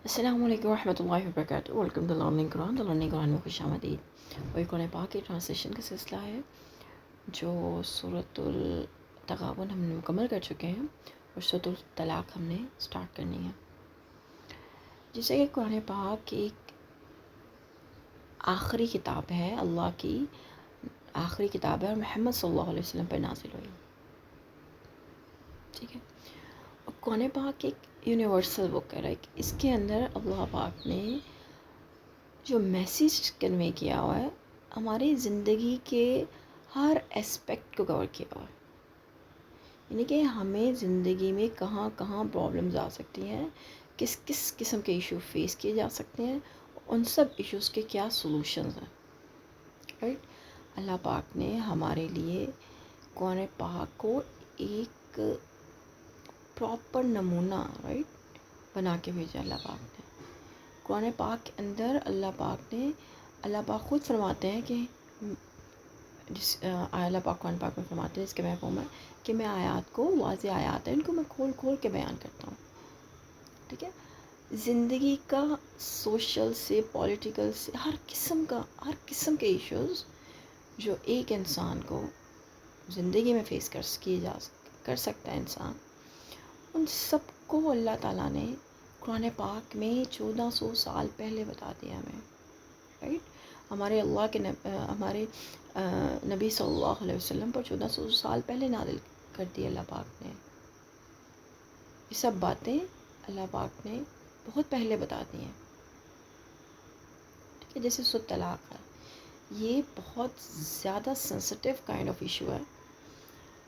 السلام علیکم ورحمۃ اللہ وبرکاتہ. ویلکم ٹو لرننگ قرآن میں خوش آمدید. اور قرآن پاک کے ٹرانسلیشن کا سلسلہ ہے جو سورۃ التغابن ہم نے مکمل کر چکے ہیں اور سورۃ الطلاق ہم نے سٹارٹ کرنی ہے. جیسے کہ قرآن پاک ایک آخری کتاب ہے، اللہ کی آخری کتاب ہے اور محمد صلی اللہ علیہ وسلم پر نازل ہوئی. ٹھیک ہے. اور قرآن پاک ایک یونیورسل بک ہے. اس کے اندر اللہ پاک نے جو میسیج کنوے کیا ہوا ہے ہماری زندگی کے ہر اسپیکٹ کو کور کیا ہوا ہے. یعنی کہ ہمیں زندگی میں کہاں کہاں پرابلمز آ سکتی ہیں، کس کس قسم کے ایشو فیس کیے جا سکتے ہیں، ان سب ایشوز کے کیا سولوشنز ہیں. رائٹ. اللہ پاک نے ہمارے لیے قرآن پاک کو ایک پراپر نمونہ بنا کے بھیجا. اللہ پاک نے قرآن پاک کے اندر اللہ پاک خود فرماتے ہیں کہ اللہ پاک قرآن پاک میں فرماتے ہیں اس کے مفہوم ہے کہ میں آیات کو، واضح آیات ہیں، ان کو میں کھول کھول کے بیان کرتا ہوں. ٹھیک ہے. زندگی کا سوشل سے پولیٹیکل سے ہر قسم کے ایشوز جو ایک انسان کو زندگی میں فیس کر سکتا ہے انسان، ان سب کو اللہ تعالیٰ نے قرآن پاک میں 1400 سال پہلے بتا دیا ہمیں. رائٹ. ہمارے نبی صلی اللہ علیہ وسلم پر 1400 سال پہلے نازل کر دی اللہ پاک نے. یہ سب باتیں اللہ پاک نے بہت پہلے بتا دی ہیں. ٹھیک ہے. جیسے سورۃ طلاق ہے، یہ بہت زیادہ سینسٹیو کائنڈ آف ایشو ہے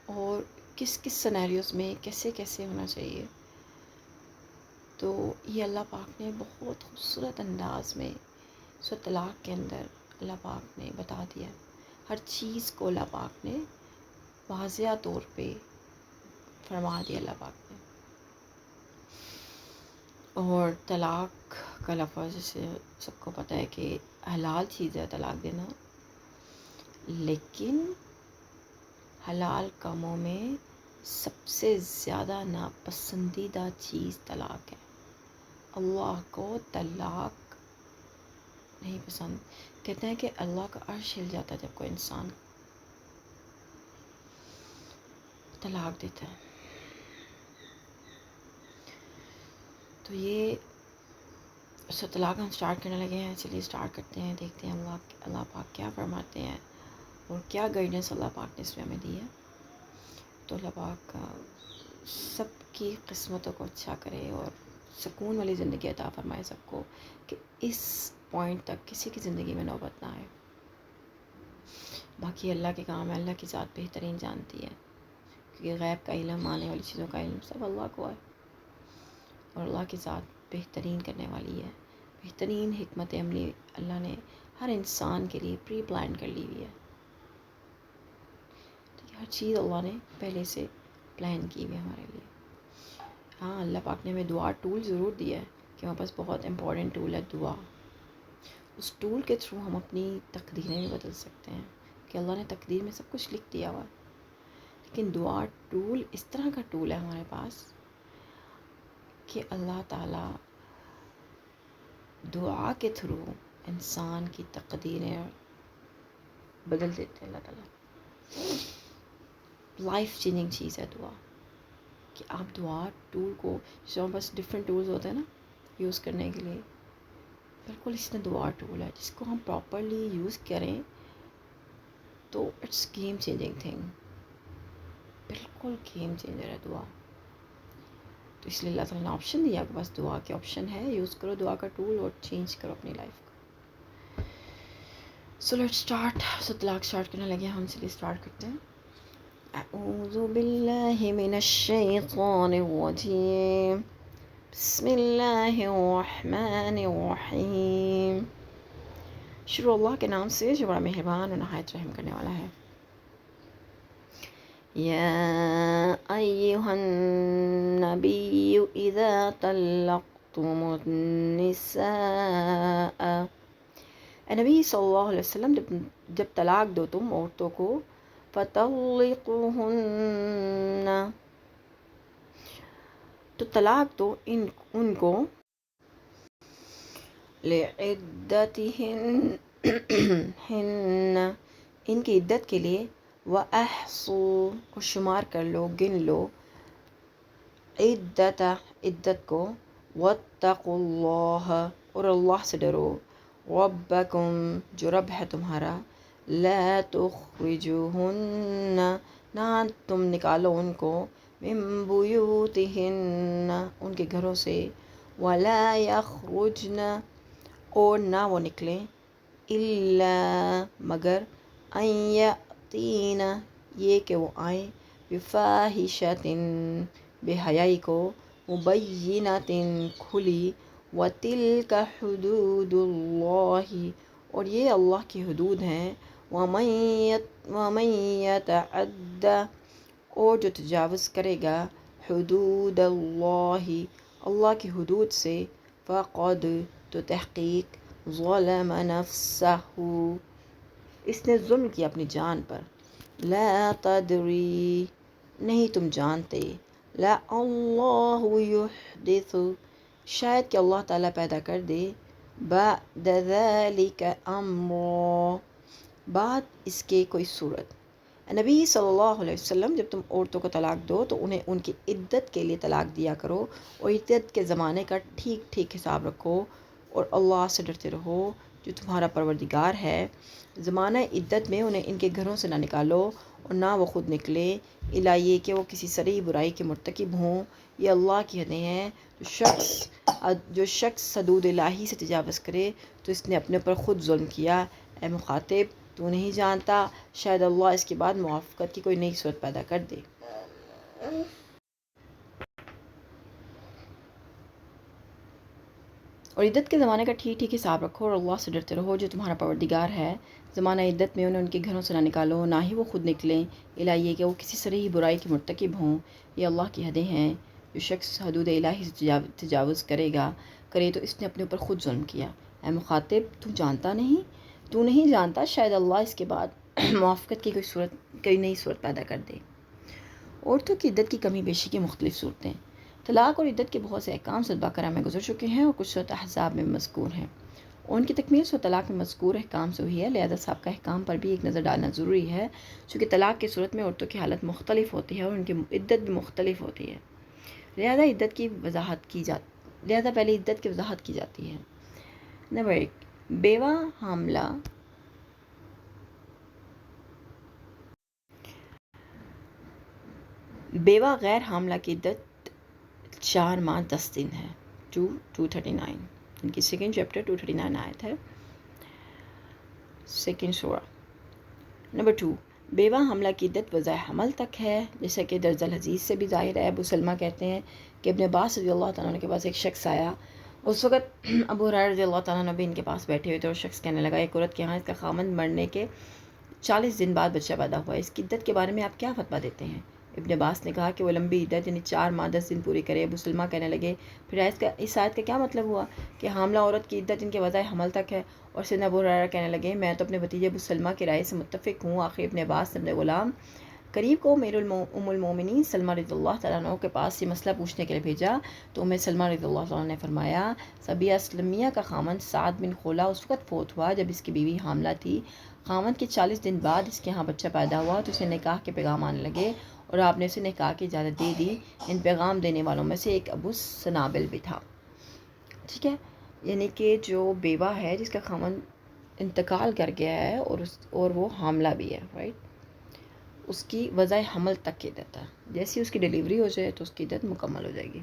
اور کس سینیریوز میں کیسے ہونا چاہیے. تو یہ اللہ پاک نے بہت خوبصورت انداز میں سورۃ طلاق کے اندر اللہ پاک نے بتا دیا. ہر چیز کو اللہ پاک نے واضح طور پہ فرما دیا اللہ پاک نے. اور طلاق کا لفظ جیسے سب کو پتہ ہے کہ حلال چیز ہے طلاق دینا، لیکن حلال کاموں میں سب سے زیادہ ناپسندیدہ چیز طلاق ہے. اللہ کو طلاق نہیں پسند. کہتے ہیں کہ اللہ کا عرش ہل جاتا ہے جب کوئی انسان طلاق دیتا ہے. تو یہ طلاق ہم سٹارٹ کرنے لگے ہیں. چلیے سٹارٹ کرتے ہیں، دیکھتے ہیں اللہ پاک کیا فرماتے ہیں اور کیا گائیڈنس اللہ پاک نے اس میں ہمیں دی ہے. تو اللہ پاک سب کی قسمتوں کو اچھا کرے اور سکون والی زندگی عطا فرمائے سب کو، کہ اس پوائنٹ تک کسی کی زندگی میں نوبت نہ آئے. باقی اللہ کے کام ہے، اللہ کی ذات بہترین جانتی ہے، کیونکہ غیب کا علم، آنے والی چیزوں کا علم سب اللہ کو ہے اور اللہ کی ذات بہترین کرنے والی ہے. بہترین حکمت عملی اللہ نے ہر انسان کے لیے پری پلان کر لی ہوئی ہے. ہر چیز اللہ نے پہلے سے پلان کی ہوئی ہے ہمارے لیے. ہاں، اللہ پاک نے ہمیں دعا ٹول ضرور دیا ہے کہ ہمارے پاس بہت امپورٹنٹ ٹول ہے دعا. اس ٹول کے تھرو ہم اپنی تقدیریں بدل سکتے ہیں کہ اللہ نے تقدیر میں سب کچھ لکھ دیا ہوا ہے. لیکن دعا ٹول اس طرح کا ٹول ہے ہمارے پاس کہ اللہ تعالیٰ دعا کے تھرو انسان کی تقدیریں بدل دیتے ہیں. اللہ تعالیٰ لائف چینجنگ چیز ہے دعا، کہ آپ دعا ٹول کو، جو بس ڈفرینٹ ٹولز ہوتے ہیں نا یوز کرنے کے لیے، بالکل اس میں دعا ٹول ہے جس کو ہم پراپرلی یوز کریں تو اٹس گیم چینجنگ تھنگ. بالکل گیم چینجر ہے دعا. تو اس لیے اللہ تعالیٰ نے آپشن دیا کہ بس دعا کے آپشن ہے، یوز کرو دعا کا ٹول اور چینج کرو اپنی لائف کو. So let start. طلاق اسٹارٹ کرنے لگے ہم، چلیے اسٹارٹ کرتے ہیں. اعوذ باللہ من الشیطان الرجیم. بسم اللہ الرحمن الرحیم. شروع اللہ کے نام سے جو بڑا مہربان اور نہایت رحم کرنے والا ہے. یا ایہا النبی اذا طلقتم النساء، اے نبی صلی اللہ علیہ وسلم جب طلاق دو تم عورتوں کو، فطلقوہن، تو طلاق دو ان کو لعدتہن ہن ان کی عدت کے لیے، وَأَحْصُوا اور شمار کر لو، گن لو، عدت عدت کو، وَاتَّقُوا اللَّهَ اور اللہ سے ڈرو، ربکم جو رب ہے تمہارا، لا تخرجوہن نہ تم نکالو ان کو، من بیوتہن ان کے گھروں سے، ولا یخرجن اور نہ وہ نکلیں، الا مگر ان یاتین یہ کہ وہ آئیں، بفاحشۃ بے حیائی کو، مبینۃ کھلی، وتلک حدود اللہ اور یہ اللہ کی حدود ہیں، ومن یتعد اور جو تجاوز کرے گا، حدود اللہ اللہ کی حدود سے، فقد تو تحقیق، ظلم نفسہ اس نے ظلم کیا اپنی جان پر، لا تدری نہیں تم جانتے، لا اللہ یحدث شاید کہ اللہ تعالیٰ پیدا کر دے، بعد ذلک امرا بعد اس کے کوئی صورت۔ نبی صلی اللہ علیہ وسلم جب تم عورتوں کو طلاق دو تو انہیں ان کی عدت کے لیے طلاق دیا کرو، اور عدت کے زمانے کا ٹھیک ٹھیک حساب رکھو، اور اللہ سے ڈرتے رہو جو تمہارا پروردگار ہے۔ زمانہ عدت میں انہیں ان کے گھروں سے نہ نکالو اور نہ وہ خود نکلے، الا یہ کہ وہ کسی صریح برائی کے مرتکب ہوں، یہ اللہ کی حدیں ہیں۔ جو شخص حدود الہی سے تجاوز کرے تو اس نے اپنے پر خود ظلم کیا۔ اے مخاطب تو نہیں جانتا شاید اللہ اس کے بعد موافقت کی کوئی نئی صورت پیدا کر دے۔ اور عدت کے زمانے کا ٹھیک ٹھیک حساب رکھو اور اللہ سے ڈرتے رہو جو تمہارا پروردگار ہے۔ زمانہ عدت میں انہیں ان کے گھروں سے نہ نکالو، نہ ہی وہ خود نکلیں، الا یہ کہ وہ کسی صریح برائی کے مرتکب ہوں، یہ اللہ کی حدیں ہیں۔ جو شخص حدود الہی سے تجاوز کرے تو اس نے اپنے اوپر خود ظلم کیا۔ اے مخاطب تو نہیں جانتا شاید اللہ اس کے بعد موافقت کی کوئی نئی صورت پیدا کر دے۔ عورتوں کی عدت کی کمی بیشی کی مختلف صورتیں۔ طلاق اور عدت کے بہت سے احکام سورۃ بقرہ میں گزر چکے ہیں اور کچھ سورۃ احزاب میں مذکور ہیں، اور ان کی تکمیل سورۃ طلاق میں مذکور احکام سے ہوئی ہے، لہذا سابقہ احکام پر بھی ایک نظر ڈالنا ضروری ہے، چونکہ طلاق کی صورت میں عورتوں کی حالت مختلف ہوتی ہے اور ان کی عدت بھی مختلف ہوتی ہے، لہذا پہلے عدت کی وضاحت کی جاتی ہے۔ نمبر 1، بیوہ حاملہ بیوہ غیر حاملہ کی عدت 4 ماہ 10 دن ہے، 239 ان کی سیکنڈ چیپٹر 239 آیت ہے، سیکنڈ سورہ۔ نمبر 2، بیوہ حاملہ کی عدت وضع حمل تک ہے، جیسا کہ درج الحدیث سے بھی ظاہر ہے۔ ابو سلمہ کہتے ہیں کہ ابن عباس رضی اللہ تعالیٰ عنہ کے پاس ایک شخص آیا، اس وقت ابو ہریرہ رضی اللہ تعالیٰ عنہ بھی ان کے پاس بیٹھے ہوئے تھے، اور شخص کہنے لگا ایک عورت کے ہاں اس کا خامند مرنے کے 40 دن بعد بچہ پیدا ہوا، اس کی عدت کے بارے میں آپ کیا فتویٰ دیتے ہیں؟ ابن عباس نے کہا کہ وہ لمبی عدت یعنی 4 ماہ 10 دن پوری کرے۔ ابو سلمہ کہنے لگے پھر اس آیت کا کیا مطلب ہوا کہ حاملہ عورت کی عدت ان کے وضع حمل تک ہے؟ اور سیدنا ابو ہریرہ کہنے لگے میں تو اپنے بھتیجے ابو سلمہ کی رائے سے متفق ہوں۔ آخر ابن عباس نے اپنے غلام قریب کو ام المومنین سلمہ رضی اللہ تعالیٰ عنہ کے پاس یہ مسئلہ پوچھنے کے لیے بھیجا، تو ام سلمہ رضی اللہ تعالیٰ عنہ نے فرمایا صبیہ اسلمیہ کا خامند سعد بن خولہ اس وقت فوت ہوا جب اس کی بیوی حاملہ تھی۔ خامند کے 40 دن بعد اس کے ہاں بچہ پیدا ہوا تو اسے نکاح کے پیغام آنے لگے، اور آپ نے اسے نکاح کی اجازت دے دی۔ ان پیغام دینے والوں میں سے ایک ابو سنابل بھی تھا۔ ٹھیک ہے، یعنی کہ جو بیوہ ہے جس کا خامند انتقال کر گیا ہے اور وہ حاملہ بھی ہے، رائٹ، اس کی وضع حمل تک کی عدت ہے، جیسی اس کی ڈیلیوری ہو جائے تو اس کی عدت مکمل ہو جائے گی۔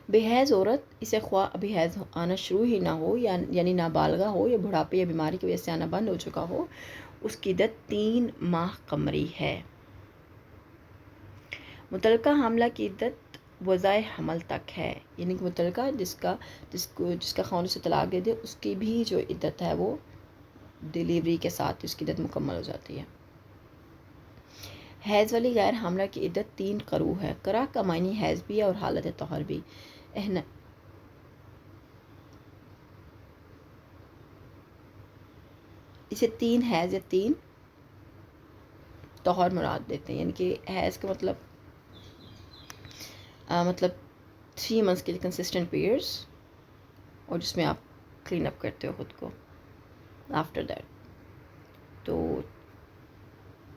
بے حیض عورت، اسے خواہ ابھی حیض آنا شروع ہی نہ ہو یعنی نابالغہ ہو یا بڑھاپے یا بیماری کی وجہ سے آنا بند ہو چکا ہو، اس کی عدت 3 ماہ قمری ہے۔ مطلقہ حاملہ کی عدت وضع حمل تک ہے، یعنی کہ مطلقہ جس کا خاوند اسے طلاق دے دے اس کی بھی جو عدت ہے وہ ڈیلیوری کے ساتھ اس کی عدت مکمل ہو جاتی ہے۔ حیض والی غیر حاملہ کی عدت 3 قروء ہے۔ قرء کا معنی حیض بھی ہے اور حالت طہر بھی۔ اسے 3 حیض یا 3 طہر مراد دیتے ہیں، یعنی کہ حیض کا مطلب 3 months کے کنسسٹنٹ پیریڈس، اور جس میں آپ کلین اپ کرتے ہو خود کو آفٹر دیٹ. تو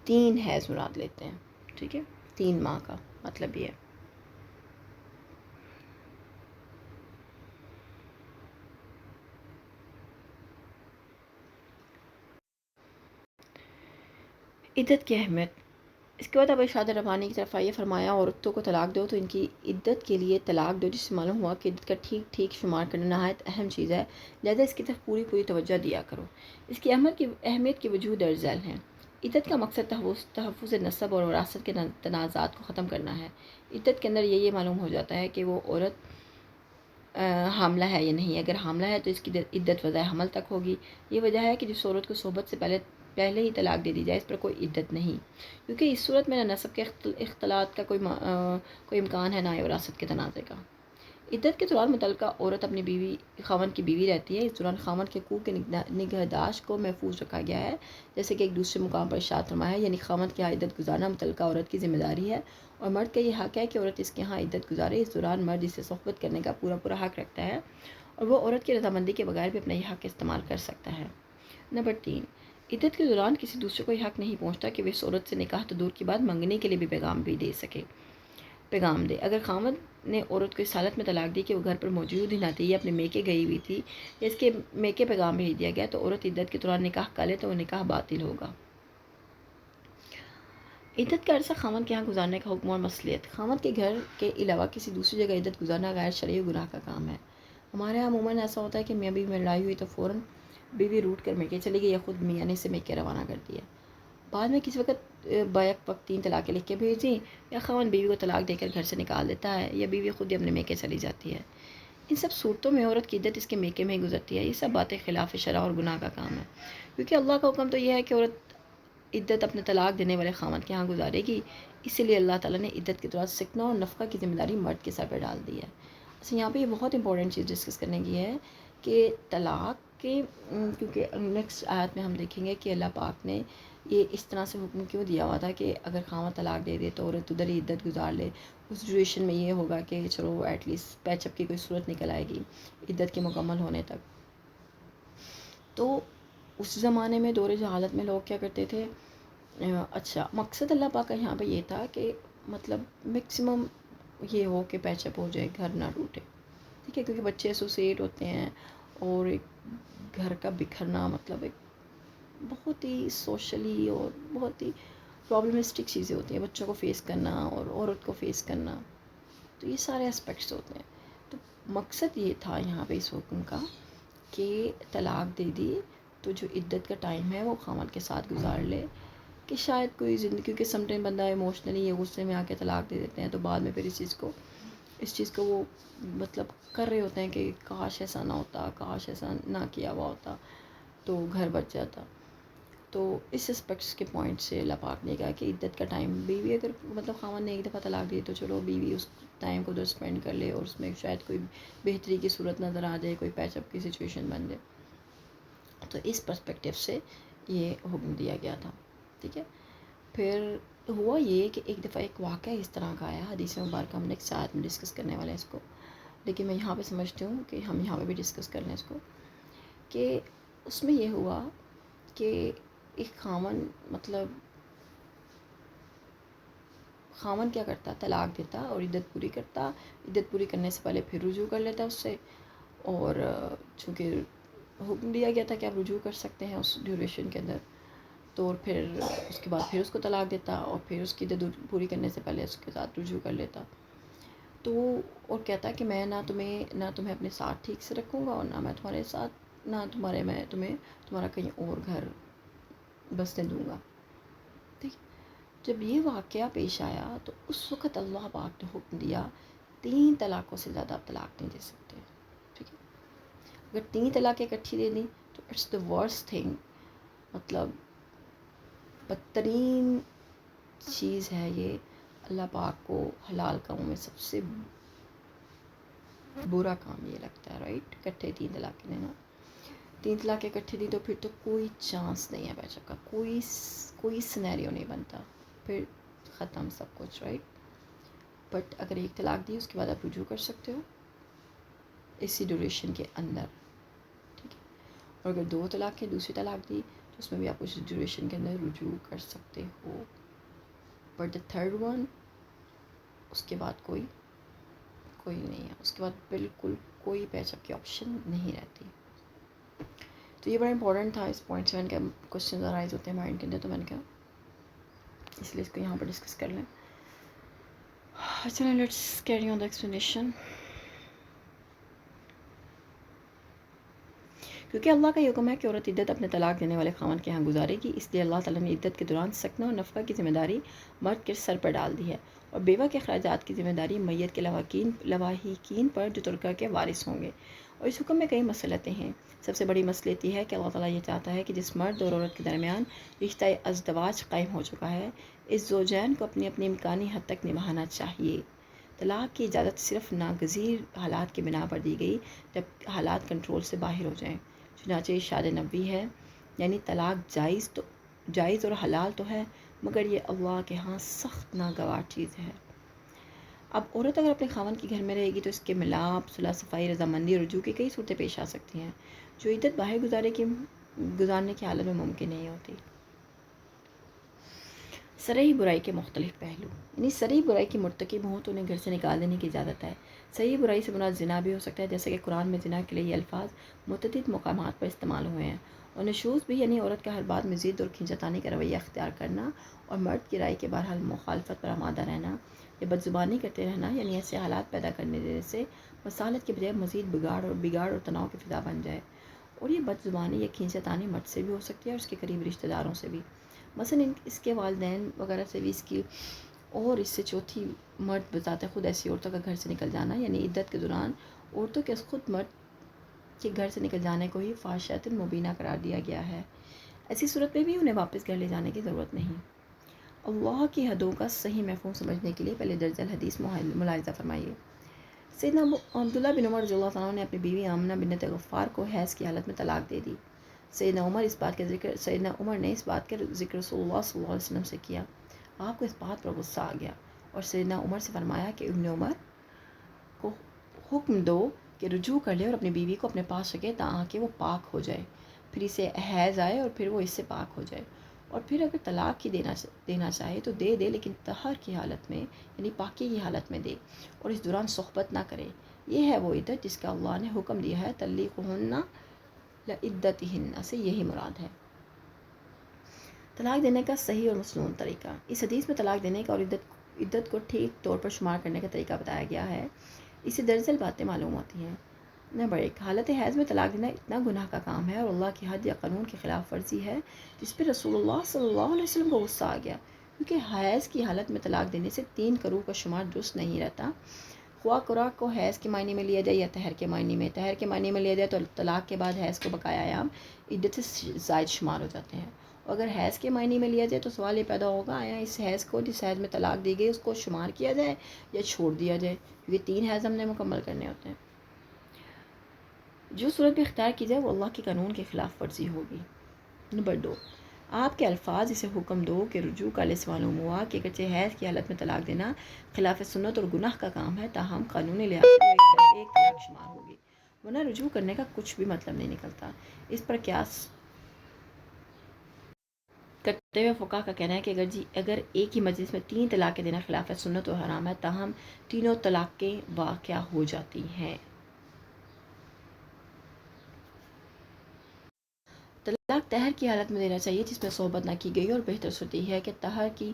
3 حیض مراد لیتے ہیں, ٹھیک ہے, 3 ماہ کا مطلب یہ ہے. عدت کی اہمیت. اس کے بعد اب ارشاد ربانی کی طرف آئیے, فرمایا عورتوں کو طلاق دو تو ان کی عدت کے لیے طلاق دو, جس سے معلوم ہوا کہ عدت کا ٹھیک ٹھیک شمار کرنا نہایت اہم چیز ہے, لہذا اس کی طرف پوری توجہ دیا کرو. اس کی اہمیت کی وجوہ درج ذیل ہیں. عدت کا مقصد تحفظ نسب اور وراثت کے تنازعات کو ختم کرنا ہے. عدت کے اندر یہ معلوم ہو جاتا ہے کہ وہ عورت حاملہ ہے یا نہیں. اگر حاملہ ہے تو اس کی عدت وضع حمل تک ہوگی. یہ وجہ ہے کہ جس عورت کو صحبت سے پہلے ہی طلاق دے دی جائے اس پر کوئی عدت نہیں, کیونکہ اس صورت میں نہ نسب کے اختلاط کا کوئی امکان ہے, نہ ہی وراثت کے تنازع کا. عدت کے دوران متعلقہ عورت اپنی خاوند کی بیوی رہتی ہے. اس دوران خاوند کے حقوق کے نگہداشت کو محفوظ رکھا گیا ہے, جیسے کہ ایک دوسرے مقام پر ارشاد فرمایا ہے, یعنی خاوند کے یہاں عدت گزارنا متعلقہ عورت کی ذمہ داری ہے, اور مرد کا یہ حق ہے کہ عورت اس کے یہاں عدت گزارے. اس دوران مرد اسے صحبت کرنے کا پورا حق رکھتا ہے, اور وہ عورت کی رضامندی کے بغیر بھی اپنا یہ حق استعمال کر سکتا ہے. نمبر 3, عدت کے دوران کسی دوسرے کو یہ حق نہیں پہنچتا کہ وہ اس عورت سے نکاح تو دور کی بات منگنے کے لیے بھی پیغام دے. اگر خاوند نے عورت کو اس حالت میں طلاق دی کہ وہ گھر پر موجود ہی نہ تھی یا اپنے میکے گئی ہوئی تھی, یا اس کے میکے پیغام بھیج دیا گیا, تو عورت عدت کے دوران نکاح کر لے تو وہ نکاح باطل ہوگا. عدت کا عرصہ خاوند کے یہاں گزارنے کا حکم اور مصلیت. خاوند کے گھر کے علاوہ کسی دوسری جگہ عدت گزارنا غیر شرعی گناہ کا کام ہے. ہمارے یہاں عموماً ایسا ہوتا ہے کہ میاں بیوی میں لڑائی ہوئی تو فوراً بیوی روٹ کر میکے چلی گئی, یا خود میاں نے اسے میکے روانہ کر دیا. بعد میں کسی وقت بیک وقت 3 طلاقیں لکھ کے بھیج دیں, یا خاوند بیوی کو طلاق دے کر گھر سے نکال دیتا ہے, یا بیوی خود ہی اپنے میکے چلی جاتی ہے. ان سب صورتوں میں عورت کی عدت اس کے میکے میں ہی گزرتی ہے. یہ سب باتیں خلاف شرع اور گناہ کا کام ہے, کیونکہ اللہ کا حکم تو یہ ہے کہ عورت عدت اپنے طلاق دینے والے خاوند کے ہاں گزارے گی. اسی لیے اللہ تعالیٰ نے عدت کے دوران سکنا اور نفقہ کی ذمہ داری مرد کے سر پہ ڈال دی ہے. اچھا, یہاں پہ یہ بہت امپورٹنٹ چیز ڈسکس کرنے کی ہے کہ طلاق کے, کیونکہ نیکسٹ آیت میں ہم دیکھیں گے کہ اللہ پاک نے یہ اس طرح سے حکم کیوں دیا ہوا تھا کہ اگر خاوند طلاق دے دے تو عورت ادھر ہی عدت گزار لے. اس ڈیوریشن میں یہ ہوگا کہ چلو ایٹ لیسٹ پیچ اپ کی کوئی صورت نکل آئے گی عدت کے مکمل ہونے تک. تو اس زمانے میں دور جہالت میں لوگ کیا کرتے تھے, اچھا مقصد اللہ پاک کا یہاں پہ یہ تھا کہ مطلب میکسیمم یہ ہو کہ پیچ اپ ہو جائے, گھر نہ ٹوٹے, ٹھیک ہے, کیونکہ بچے ایسوسیٹ ہوتے ہیں, اور ایک گھر کا بکھرنا مطلب ایک بہت ہی سوشلی اور بہت ہی پرابلمسٹک چیزیں ہوتی ہیں, بچوں کو فیس کرنا اور عورت کو فیس کرنا, تو یہ سارے اسپیکٹس ہوتے ہیں. تو مقصد یہ تھا یہاں پہ اس حکم کا کہ طلاق دے دی تو جو عدت کا ٹائم ہے وہ خاوند کے ساتھ گزار لے, کہ شاید کوئی زندگی, کیونکہ سم ٹائم بندہ ایموشنلی غصے میں آ کے طلاق دے دیتے ہیں, تو بعد میں پھر اس چیز کو وہ مطلب کر رہے ہوتے ہیں کہ کاش ایسا نہ ہوتا, کاش ایسا نہ کیا ہوا ہوتا تو گھر بچ جاتا. تو اس اسپیکٹس کے پوائنٹ سے اللہ پاک نے کہا کہ عدت کا ٹائم بیوی اگر مطلب خاوند نے ایک دفعہ طلاق دی تو چلو بیوی اس ٹائم کو ادھر اسپینڈ کر لے, اور اس میں شاید کوئی بہتری کی صورت نظر آ جائے, کوئی پیچ اپ کی سچویشن بن جائے. تو اس پرسپیکٹیو سے یہ حکم دیا گیا تھا, ٹھیک ہے. پھر ہوا یہ کہ ایک دفعہ ایک واقعہ اس طرح کا آیا, حدیث مبارکہ ہم نیکسٹ آیت میں ڈسکس کرنے والے ہیں اس کو, لیکن میں یہاں پہ سمجھتی ہوں کہ ہم یہاں پہ بھی ڈسکس کر لیں اس کو, کہ اس میں یہ ہوا کہ ایک خاوند کیا کرتا, طلاق دیتا اور عدت پوری کرتا, عدت پوری کرنے سے پہلے پھر رجوع کر لیتا اس سے, اور چونکہ حکم دیا گیا تھا کہ آپ رجوع کر سکتے ہیں اس ڈیوریشن کے اندر, تو پھر اس کے بعد پھر اس کو طلاق دیتا, اور پھر اس کی عدت پوری کرنے سے پہلے اس کے ساتھ رجوع کر لیتا. تو اور کہتا کہ میں نہ تمہیں اپنے ساتھ ٹھیک سے رکھوں گا, اور نہ میں تمہارے ساتھ, نہ میں تمہارا کہیں اور گھر بسنے دوں گا. ٹھیک, جب یہ واقعہ پیش آیا تو اس وقت اللہ پاک نے حکم دیا 3 طلاقوں سے زیادہ آپ طلاق نہیں دے سکتے. ٹھیک ہے, اگر 3 طلاقیں اکٹھی دے دیں تو اٹس دا ورسٹ تھنگ, مطلب بدترین چیز ہے یہ. اللہ پاک کو حلال کاموں میں سب سے برا کام یہ لگتا ہے, رائٹ, اکٹھے 3 طلاقیں دینا. 3 طلاقیں اکٹھے دی تو پھر تو کوئی چانس نہیں ہے بیچ کا, کوئی سینیریو نہیں بنتا, پھر ختم سب کچھ, رائٹ. بٹ اگر 1 طلاق دی اس کے بعد آپ رجوع کر سکتے ہو, اسی ڈیوریشن کے اندر، ٹھیک ہے. اور اگر 2 طلاق کے دوسری طلاق دی تو اس میں بھی آپ اس ڈیوریشن کے اندر رجوع کر سکتے ہو. بٹ دا تھرڈ ون، اس کے بعد کوئی نہیں ہے، اس کے بعد بالکل کوئی پیچ اپ کی آپشن نہیں رہتی. تو یہ بڑا امپورٹنٹ تھا. اس پوائنٹ 7 کے کوشچن ارائز ہوتے ہیں مائنڈ کے اندر، تو میں نے کہا اس لیے اس کو یہاں پر ڈسکس کر لیں. چلیں let's carry on the explanation. کیونکہ اللہ کا حکم ہے کہ عورت عدت اپنے طلاق دینے والے خاوند کے ہاں گزارے گی، اس لیے اللہ تعالیٰ نے عدت کے دوران سکن اور نفقہ کی ذمہ داری مرد کے سر پر ڈال دی ہے، اور بیوہ کے اخراجات کی ذمہ داری میت کے لواحقین پر جو ترکہ کے وارث ہوں گے. اور اس حکم میں کئی مسئلتیں ہیں. سب سے بڑی مسئلت یہ ہے کہ اللہ تعالیٰ یہ چاہتا ہے کہ جس مرد اور عورت کے درمیان رشتہ ازدواج قائم ہو چکا ہے، اس زوجین کو اپنی اپنی امکانی حد تک نبھانا چاہیے. طلاق کی اجازت صرف ناگزیر حالات کی بنا پر دی گئی جب حالات کنٹرول سے باہر ہو جائیں. چنانچہ ارشاد نبوی ہے، یعنی طلاق جائز اور حلال تو ہے، مگر یہ اللہ کے ہاں سخت ناگوار چیز ہے. اب عورت اگر اپنے خاوند کے گھر میں رہے گی تو اس کے ملاپ، صلح صفائی، رضامندی اور رجوع کی کئی صورتیں پیش آ سکتی ہیں جو عدت باہر گزارنے کی حالت میں ممکن نہیں ہوتی. صریح برائی کے مختلف پہلو، یعنی صریح برائی کی مرتکب ہوں تو انہیں گھر سے نکال دینے کی اجازت ہے. صریح برائی سے مراد زنا بھی ہو سکتا ہے، جیسے کہ قرآن میں زنا کے لیے یہ الفاظ متعدد مقامات پر استعمال ہوئے ہیں. اور نشوز بھی، یعنی عورت کا ہر بات میں ضد اور کھینچاتانی کا رویہ اختیار کرنا اور مرد کی رائے کے بہرحال مخالفت پر آمادہ رہنا یا بدزبانی کرتے رہنا، یعنی ایسے حالات پیدا کرنے دینے سے مصالحت کے بجائے مزید بگاڑ اور تناؤ کی فضا بن جائے. اور یہ بدزبانی یا کھینچاتانی مرد سے بھی ہو سکتی ہے اور اس کے قریبی رشتہ داروں سے بھی، مثلا اس کے والدین وغیرہ سے بھی اس کی. اور اس سے چوتھی، مرد بذات خود ایسی عورتوں کا گھر سے نکل جانا، یعنی عدت کے دوران عورتوں کے خود مرد کے گھر سے نکل جانے کو ہی فاحشۃ مبینہ قرار دیا گیا ہے. ایسی صورت میں بھی انہیں واپس گھر لے جانے کی ضرورت نہیں. اللہ کی حدوں کا صحیح مفہوم سمجھنے کے لیے پہلے درج الحدیث ملاحظہ فرمائیے. سیدنا عبداللہ بن عمر رضی اللہ عنہ نے اپنی بیوی آمنہ بنت غفار کو حیض کی حالت میں طلاق دے دی. سیدنا عمر نے اس بات کا ذکر رسول اللہ صلی اللہ علیہ وسلم سے کیا. آپ کو اس بات پر غصہ آ گیا اور سیدنا عمر سے فرمایا کہ ابن عمر کو حکم دو کہ رجوع کر لے اور اپنی بیوی کو اپنے پاس رکھے تاکہ وہ پاک ہو جائے، پھر اسے حیض آئے اور پھر وہ اس سے پاک ہو جائے. اور پھر اگر طلاق کی دینا چاہے تو دے لیکن طہر کی حالت میں، یعنی پاکی کی حالت میں دے، اور اس دوران صحبت نہ کرے. یہ ہے وہ عدت جس کا اللہ نے حکم دیا ہے. طلیقہن لعدتہن سے یہی مراد ہے. طلاق دینے کا صحیح اور مسنون طریقہ. اس حدیث میں طلاق دینے کا اور عدت کو ٹھیک طور پر شمار کرنے کا طریقہ بتایا گیا ہے. اس سے درجن باتیں معلوم ہوتی ہیں. نمبر 1، حالت حیض میں طلاق دینا اتنا گناہ کا کام ہے اور اللہ کی حد یا قانون کی خلاف ورزی ہے جس پہ رسول اللہ صلی اللہ علیہ وسلم کو غصہ آ گیا، کیونکہ حیض کی حالت میں طلاق دینے سے 3 کرو کا شمار درست نہیں رہتا. خواہ قرآن کو حیض کے معنی میں لیا جائے یا طہر کے معنی میں. طہر کے معنی میں لیا جائے تو طلاق کے بعد حیض کو بقایا ایام عدت سے زائد شمار ہو جاتے ہیں. اگر حیض کے معنی میں لیا جائے تو سوال یہ پیدا ہوگا، آیا اس حیض کو جس حیض میں طلاق دی گئی اس کو شمار کیا جائے یا چھوڑ دیا جائے، کیونکہ 3 حیض ہم نے مکمل کرنے ہوتے ہیں. جو صورت بھی اختیار کی جائے وہ اللہ کے قانون کی خلاف ورزی ہوگی. نمبر 2، آپ کے الفاظ اسے حکم دو کہ رجوع کا لس معلوم ہوا کہ اگرچہ حیض کی حالت میں طلاق دینا خلاف سنت اور گناہ کا کام ہے، تاہم قانونی لحاظ سے ایک طلاق شمار ہوگی، ورنہ رجوع کرنے کا کچھ بھی مطلب نہیں نکلتا. اس پر قیاس کرتے ہوئے فقہا کا کہنا ہے کہ اگر ایک ہی مجلس میں 3 طلاقیں دینا خلاف سنت و حرام ہے، تاہم تینوں طلاقیں واقع ہو جاتی ہیں. طلاق طہر کی حالت میں دینا چاہیے جس میں صحبت نہ کی گئی، اور بہتر صورت یہ ہے کہ طہر کی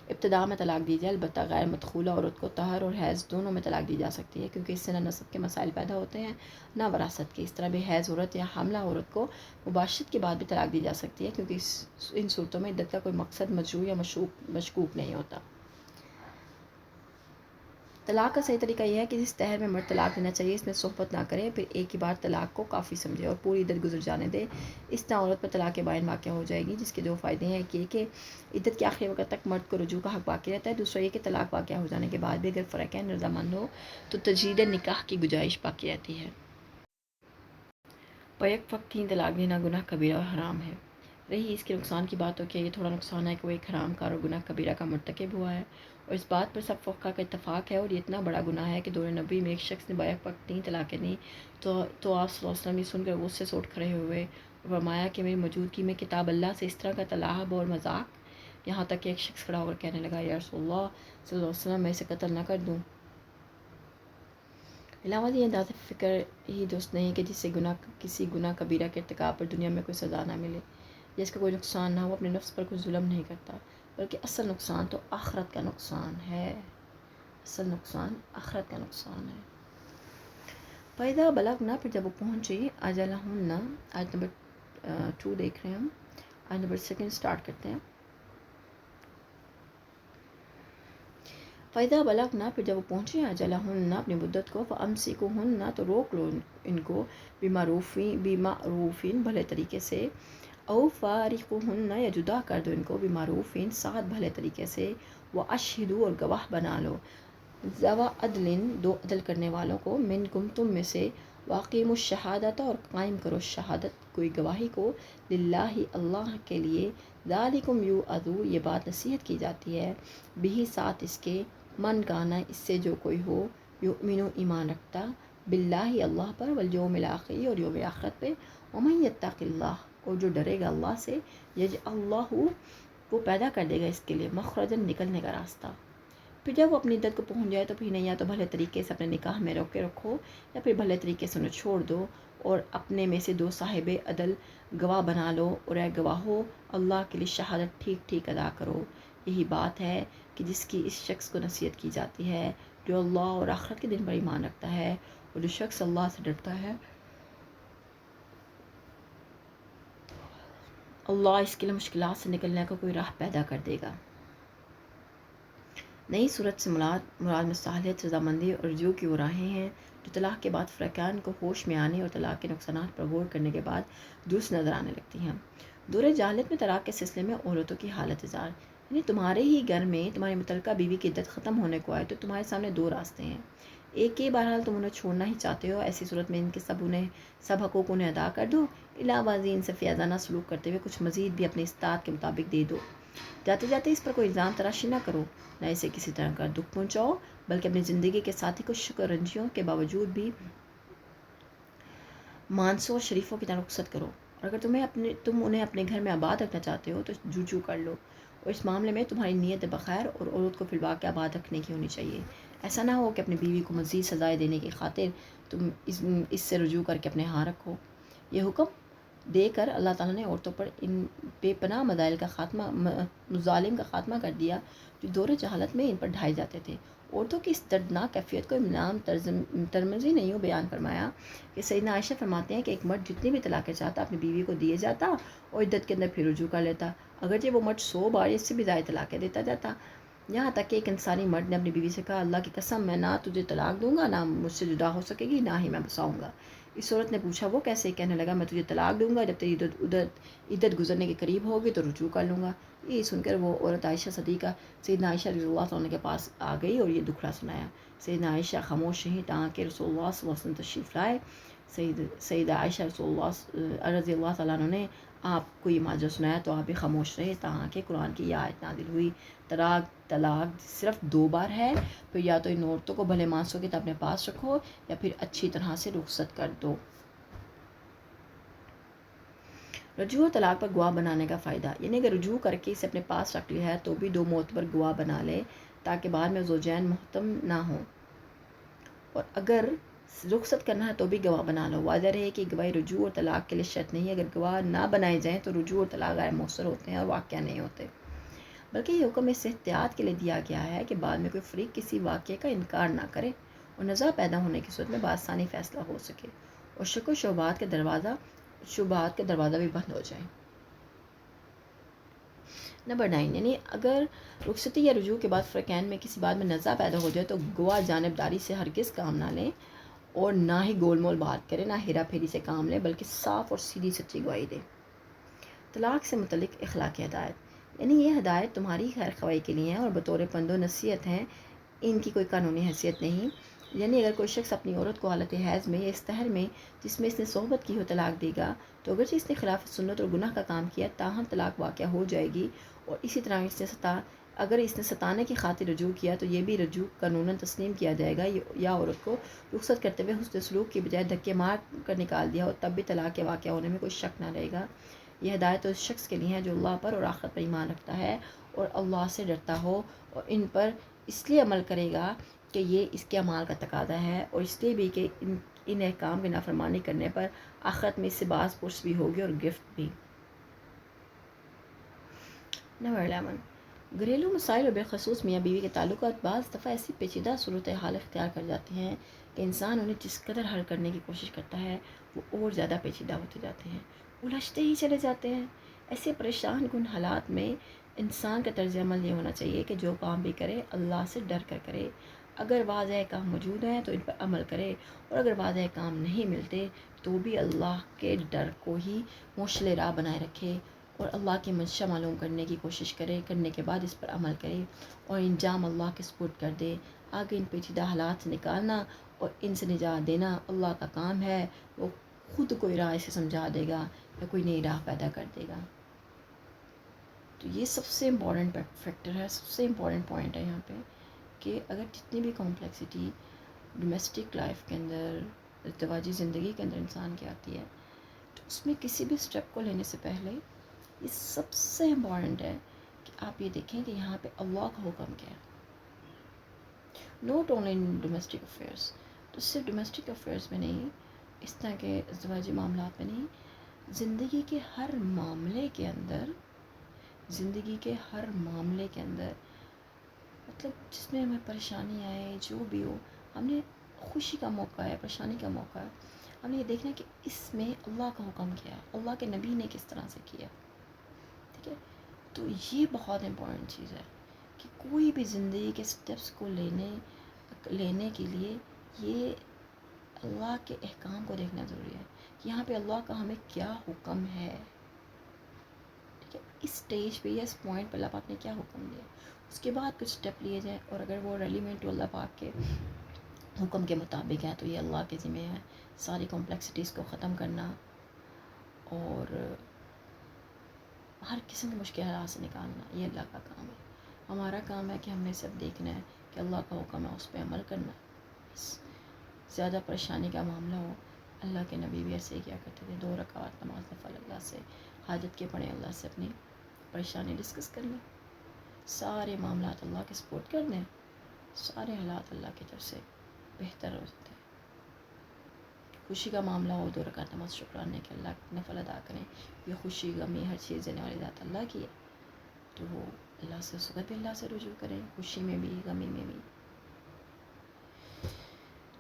ابتدا میں طلاق دی جائے. البتہ غیر مدخولہ عورت کو طہر اور حیض دونوں میں طلاق دی جا سکتی ہے، کیونکہ اس سے نہ نسب کے مسائل پیدا ہوتے ہیں نہ وراثت کے. اس طرح بھی حیض عورت یا حاملہ عورت کو مباشرت کے بعد بھی طلاق دی جا سکتی ہے، کیونکہ ان صورتوں میں عدت کا کوئی مقصد مجروح یا مشکوک نہیں ہوتا. طلاق کا صحیح طریقہ یہ ہے کہ جس طہر میں مرد طلاق دینا چاہیے اس میں صحبت نہ کرے، پھر ایک ہی بار طلاق کو کافی سمجھے اور پوری عدت گزر جانے دے. اس طرح عورت پر طلاق بائن واقع ہو جائے گی، جس کے 2 فائدے ہیں. ایک یہ کہ عدت کے آخری وقت تک مرد کو رجوع کا حق باقی رہتا ہے. دوسرا یہ کہ طلاق واقع ہو جانے کے بعد بھی اگر فرقین رضامند ہو تو تجدید نکاح کی گنجائش باقی رہتی ہے. بیک وقت 3 طلاق دینا گناہ کبیرہ اور حرام ہے. رہی اس کے نقصان کی بات، تو کیا یہ تھوڑا نقصان ہے کہ وہ ایک حرام کار اور گناہ کبیرہ کا مرتکب ہوا ہے اور اس بات پر سب فقہ کا اتفاق ہے، اور یہ اتنا بڑا گناہ ہے کہ دور نبی میں ایک شخص نے بیک وقت 3 طلاقیں دیں تو آپ صلی اللہ علیہ وسلم یہ سن کر غصے سے اٹھ کھڑے ہوئے اور فرمایا کہ میری موجودگی میں کتاب اللہ سے اس طرح کا تلاعب اور مذاق، یہاں تک کہ ایک شخص کھڑا ہو کر کہنے لگا یا رسول اللہ صلی اللہ علیہ وسلم میں اسے قتل نہ کر دوں۔ علاوہ یہ انداز فکر ہی درست نہیں کہ جس سے کسی گناہ کبیرہ کے ارتکاب پر دنیا میں کوئی سزا نہ ملے، جس کا کوئی نقصان نہ ہو، اپنے نفس پر کوئی ظلم نہیں کرتا، بلکہ اصل نقصان تو آخرت کا نقصان ہے، اصل نقصان آخرت کا نقصان ہے۔ فَإِذَا بَلَغْنَا، پھر جب وہ پہنچی أَجَلَهُنَّ، آیت نمبر 2 دیکھ رہے ہیں ہم، آیت نمبر 2 سٹارٹ کرتے ہیں۔ فَإِذَا بَلَغْنَا، پھر جب وہ پہنچے أَجَلَهُنَّ، اپنی مدت کو، فَأَمْسِكُوهُنَّ، تو روک لو بِمَعْرُوفٍ، بھلے طریقے سے، او فارقوهن، یا جدا کر دو ان کو، بِمَعْرُوفٍ، ساتھ بھلے طریقے سے، وَأَشْهِدُوا، اور گواہ بنا لو، ذَوَا عَدْلٍ، دو عدل کرنے والوں کو، منکم، تم میں سے، وَأَقِیمُوا الشَّهَادَةَ، اور قائم کرو شہادت، کوئی گواہی کو، للہ، اللہ کے لیے، ذالکم یوعظ، یہ بات نصیحت کی جاتی ہے، بہ، ساتھ اس کے، من کانا، اس سے جو کوئی ہو، یؤمن، ایمان رکھتا، باللہ، اللہ پر، والیوم الآخر، اور یوم آخرت پہ، ومن یتق اللہ، اور جو ڈرے گا اللہ سے، یجعل اللہ، وہ پیدا کر دے گا اس کے لیے، مخرجا، نکلنے کا راستہ۔ پھر جب وہ اپنی عدت کو پہنچ جائے تو پھر نہیں، یا تو بھلے طریقے سے اپنے نکاح میں روک کے رکھو، یا پھر بھلے طریقے سے انہیں چھوڑ دو، اور اپنے میں سے 2 صاحب عدل گواہ بنا لو، اور اے گواہو، اللہ کے لیے شہادت ٹھیک ٹھیک ادا کرو۔ یہی بات ہے کہ جس کی اس شخص کو نصیحت کی جاتی ہے جو اللہ اور آخرت کے دن پر ایمان رکھتا ہے، اور جو شخص اللہ سے ڈرتا ہے، اللہ اس کے لیے مشکلات سے نکلنے کا کوئی راہ پیدا کر دے گا۔ نئی صورت سے مراد مصالحت، رضامندی اور رجوع کی وہ راہیں ہیں جو طلاق کے بعد فرقان کو ہوش میں آنے اور طلاق کے نقصانات پر غور کرنے کے بعد درست نظر آنے لگتی ہیں۔ دور جاہلیت میں طلاق کے سلسلے میں عورتوں کی حالت ازار، یعنی تمہارے ہی گھر میں تمہاری متعلقہ بیوی کی عدت ختم ہونے کو آئے تو تمہارے سامنے 2 راستے ہیں، ایک کہ بہرحال تم انہیں چھوڑنا ہی چاہتے ہو، ایسی صورت میں ان کے سب حقوق انہیں ادا کر دو، علاوہ ازیں ان سے فیاضانہ سلوک کرتے ہوئے کچھ مزید بھی اپنی استطاعت کے مطابق دے دو، جاتے جاتے اس پر کوئی الزام تراشی نہ کرو، نہ اسے کسی طرح کا دکھ پہنچاؤ، بلکہ اپنی زندگی کے ساتھی کو شکر رنجیوں کے باوجود بھی مانسوں اور شریفوں کی طرح رخصت کرو، اور اگر تم انہیں اپنے گھر میں آباد رکھنا چاہتے ہو تو جوجو کر لو، اور اس معاملے میں تمہاری نیت بخیر اور عورت کو فی الواقع آباد رکھنے کی ہونی چاہیے۔ ایسا نہ ہو کہ اپنی بیوی کو مزید سزائیں دینے کی خاطر تم اس سے رجوع کر کے اپنے ہاں رکھو۔ یہ حکم دے کر اللہ تعالیٰ نے عورتوں پر ان بے پناہ مظالم کا خاتمہ کر دیا جو دور جہالت میں ان پر ڈھائے جاتے تھے۔ عورتوں کی اس دردناک کیفیت کو امام ترمذی نے یوں بیان فرمایا کہ سیدنا عائشہ فرماتے ہیں کہ ایک مرد جتنی بھی طلاقیں چاہتا اپنی بیوی کو دیے جاتا اور عدت کے اندر پھر رجوع کر لیتا، اگرچہ وہ مرد 100 بار اس سے بھی زیادہ طلاقیں دیتا جاتا، یہاں تک کہ ایک انسانی مرد نے اپنی بیوی سے کہا اللہ کی قسم میں نہ تجھے طلاق دوں گا، نہ مجھ سے جدا ہو سکے گی، نہ ہی میں بساؤں گا۔ اس عورت نے پوچھا وہ کیسے؟ کہنے لگا میں تجھے طلاق دوں گا، جب تیری عدت گزرنے کے قریب ہوگی تو رجوع کر لوں گا۔ یہ سن کر وہ عورت عائشہ صدیقہ سیدنا عائشہ رضی اللہ عنہ کے پاس آ گئی اور یہ دکھڑا سنایا۔ سیدنا عائشہ خاموش رہیں تاکہ رسول اللہ صلی اللہ علیہ وسلم تشریف لائے۔ سیدہ عائشہ رضی اللہ تعالیٰ عنہ نے آپ کو یہ ماجرا سنایا تو آپ بھی خاموش رہے تاکہ قرآن کی یہ آیت نازل ہوئی، طلاق صرف 2 بار ہے، پھر یا تو ان عورتوں کو بھلے مانسوں کے اپنے پاس رکھو یا پھر اچھی طرح سے رخصت کر دو۔ رجوع اور طلاق پر گواہ بنانے کا فائدہ، یعنی اگر رجوع کر کے اسے اپنے پاس رکھ لیا ہے تو بھی 2 معتبر گواہ بنا لے تاکہ بعد میں زوجین محتم نہ ہوں، اور اگر رخصت کرنا ہے تو بھی گواہ بنا لو۔ واضح رہے کہ گواہی رجوع اور طلاق کے لیے شرط نہیں ہے، اگر گواہ نہ بنائے جائیں تو رجوع اور طلاق غیر مؤثر ہوتے ہیں اور واقعہ نہیں ہوتے، بلکہ یہ حکم اس احتیاط کے لیے دیا گیا ہے کہ بعد میں کوئی فریق کسی واقعے کا انکار نہ کرے اور نزاع پیدا ہونے کی صورت میں بآسانی فیصلہ ہو سکے اور شک و شبہات کے دروازہ بھی بند ہو جائیں۔ نمبر 9، یعنی اگر رخصتی یا رجوع کے بعد فرقین میں کسی بات میں نزاع پیدا ہو جائے تو گواہ جانبداری سے ہرگز کام نہ لیں اور نہ ہی گول مول بات کریں، نہ ہیرا پھیری سے کام لیں، بلکہ صاف اور سیدھی سچی گواہی دیں۔ طلاق سے متعلق اخلاقی ہدایت، یعنی یہ ہدایت تمہاری خیر خواہی کے لیے ہیں اور بطور پند و نصیحت ہیں، ان کی کوئی قانونی حیثیت نہیں۔ یعنی اگر کوئی شخص اپنی عورت کو حالت حیض میں یا استحر میں جس میں اس نے صحبت کی ہو طلاق دے گا تو اگرچہ اس نے خلاف سنت اور گناہ کا کام کیا تاہم طلاق واقع ہو جائے گی، اور اسی طرح اس نے اگر اس نے ستانے کی خاطر رجوع کیا تو یہ بھی رجوع قانوناً تسلیم کیا جائے گا، یا عورت کو رخصت کرتے ہوئے حسن سلوک کی بجائے دھکے مار کر نکال دیا ہو تب بھی طلاق کے واقع ہونے میں کوئی شک نہ رہے گا۔ یہ ہدایت اس شخص کے لیے ہے جو اللہ پر اور آخرت پر ایمان رکھتا ہے اور اللہ سے ڈرتا ہو، اور ان پر اس لیے عمل کرے گا کہ یہ اس کے اعمال کا تقاضا ہے، اور اس لیے بھی کہ ان احکام کی نافرمانی کرنے پر آخرت میں اس سے باز پرس بھی ہوگی اور گرفت بھی۔ نمبر 11، گھریلو مسائل اور بالخصوص میاں بیوی کے تعلقات بعض دفعہ ایسی پیچیدہ صورتحال اختیار کر جاتی ہیں کہ انسان انہیں جس قدر حل کرنے کی کوشش کرتا ہے وہ اور زیادہ پیچیدہ ہوتے جاتے ہیں، الجھتے ہی چلے جاتے ہیں۔ ایسے پریشان کن حالات میں انسان کا طرز عمل یہ ہونا چاہیے کہ جو کام بھی کرے اللہ سے ڈر کر کرے۔ اگر واضح کام موجود ہیں تو ان پر عمل کرے، اور اگر واضح کام نہیں ملتے تو بھی اللہ کے ڈر کو ہی مشعل راہ بنائے رکھے اور اللہ کی منشا معلوم کرنے کی کوشش کرنے کے بعد اس پر عمل کرے اور انجام اللہ کے سپرد کر دے۔ آگے ان پیچیدہ حالات سے نکالنا اور ان سے نجات دینا اللہ کا کام ہے، وہ خود کوئی راہ اسے سمجھا دے گا یا کوئی نئی راہ پیدا کر دے گا۔ تو یہ سب سے امپورٹنٹ فیکٹر ہے، سب سے امپورٹنٹ پوائنٹ ہے یہاں پہ، کہ اگر جتنی بھی کمپلیکسٹی ڈومیسٹک لائف کے اندر، ازدواجی زندگی کے اندر انسان کی آتی ہے، تو اس میں کسی بھی اسٹیپ کو لینے سے پہلے یہ سب سے امپورٹنٹ ہے کہ آپ یہ دیکھیں کہ یہاں پہ اللہ کا حکم کیا ہے، not only in domestic affairs. تو صرف ڈومیسٹک افیئرس میں نہیں، اس طرح کے ازدواجی معاملات میں نہیں، زندگی کے ہر معاملے کے اندر، زندگی کے ہر معاملے کے اندر، مطلب جس میں ہمیں پریشانی آئے، جو بھی ہو، ہم نے خوشی کا موقع ہے، پریشانی کا موقع ہے، ہم نے یہ دیکھنا ہے کہ اس میں اللہ کا حکم کیا ہے، اللہ کے نبی نے کس طرح سے کیا، ٹھیک ہے۔ تو یہ بہت امپورٹنٹ چیز ہے کہ کوئی بھی زندگی کے سٹیپس کو لینے کے لیے یہ اللہ کے احکام کو دیکھنا ضروری ہے کہ یہاں پہ اللہ کا ہمیں کیا حکم ہے، ٹھیک ہے۔ اس سٹیج پہ یا اس پوائنٹ پہ اللہ پاک نے کیا حکم دیا، اس کے بعد کچھ سٹیپ لیے جائیں، اور اگر وہ ریلیونٹ ٹو اللہ پاک کے حکم کے مطابق ہے تو یہ اللہ کے ذمہ ہے ساری کمپلیکسٹیز کو ختم کرنا اور ہر قسم کی مشکل حالات سے نکالنا۔ یہ اللہ کا کام ہے، ہمارا کام ہے کہ ہم نے سب دیکھنا ہے کہ اللہ کا حکم ہے، اس پہ عمل کرنا ہے بس۔ زیادہ پریشانی کا معاملہ ہو، اللہ کے نبی بھی ایسے ہی کیا کرتے تھے، 2 رکعت نماز نفل اللہ سے حاجت کے پڑھیں، اللہ سے اپنی پریشانی ڈسکس کر لیں، سارے معاملات اللہ کے سپورٹ کر دیں، سارے حالات اللہ کی طرف سے بہتر ہو جاتے ہیں۔ خوشی کا معاملہ ہو، 2 رکعت نماز شکرانے کے اللہ نفل ادا کریں، یہ خوشی غمی ہر چیز دینے والی ذات اللہ کی ہے، تو وہ اللہ سے اس وقت بھی اللہ سے رجوع کریں، خوشی میں بھی غمی میں بھی،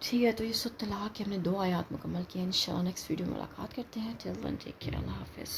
ٹھیک ہے۔ تو یہ سورۃ طلاق کے ہم نے 2 آیات مکمل کیے ہیں، انشاءاللہ نیکسٹ ویڈیو میں ملاقات کرتے ہیں، ٹل دین ٹیک کیئر، اللہ حافظ۔